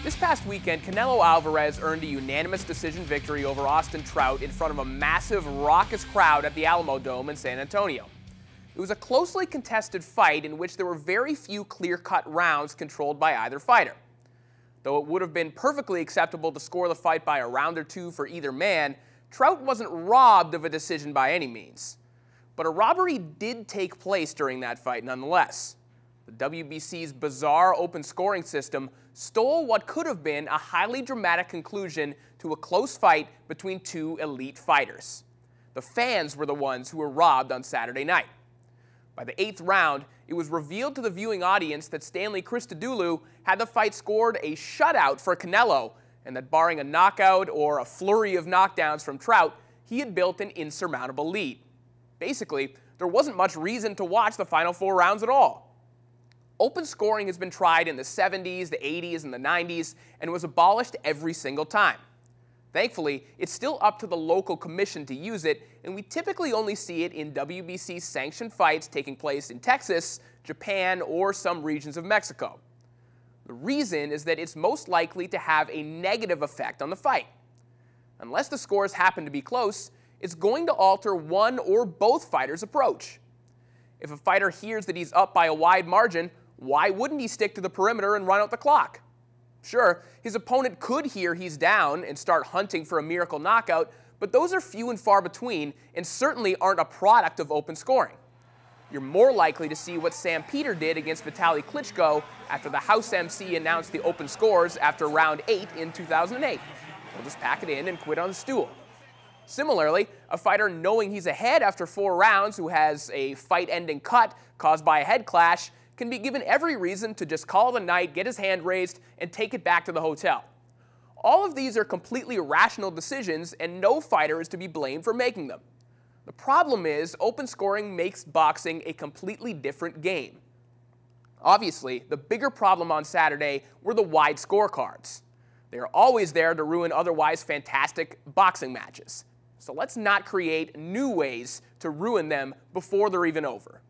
This past weekend, Canelo Alvarez earned a unanimous decision victory over Austin Trout in front of a massive, raucous crowd at the Alamodome in San Antonio. It was a closely contested fight in which there were very few clear-cut rounds controlled by either fighter. Though it would have been perfectly acceptable to score the fight by a round or two for either man, Trout wasn't robbed of a decision by any means. But a robbery did take place during that fight nonetheless. The WBC's bizarre open scoring system stole what could have been a highly dramatic conclusion to a close fight between two elite fighters. The fans were the ones who were robbed on Saturday night. By the 8th round, it was revealed to the viewing audience that Stanley Christodoulou had the fight scored a shutout for Canelo, and that barring a knockout or a flurry of knockdowns from Trout, he had built an insurmountable lead. Basically, there wasn't much reason to watch the final 4 rounds at all. Open scoring has been tried in the 70s, the 80s, and the 90s, and was abolished every single time. Thankfully, it's still up to the local commission to use it, and we typically only see it in WBC-sanctioned fights taking place in Texas, Japan, or some regions of Mexico. The reason is that it's most likely to have a negative effect on the fight. Unless the scores happen to be close, it's going to alter one or both fighters' approach. If a fighter hears that he's up by a wide margin, why wouldn't he stick to the perimeter and run out the clock? Sure, his opponent could hear he's down and start hunting for a miracle knockout, but those are few and far between and certainly aren't a product of open scoring. You're more likely to see what Sam Peter did against Vitaly Klitschko after the House MC announced the open scores after round 8 in 2008. He'll just pack it in and quit on the stool. Similarly, a fighter knowing he's ahead after 4 rounds who has a fight-ending cut caused by a head clash can be given every reason to just call it a night, get his hand raised, and take it back to the hotel. All of these are completely rational decisions, and no fighter is to be blamed for making them. The problem is, open scoring makes boxing a completely different game. Obviously, the bigger problem on Saturday were the wide scorecards. They are always there to ruin otherwise fantastic boxing matches. So let's not create new ways to ruin them before they're even over.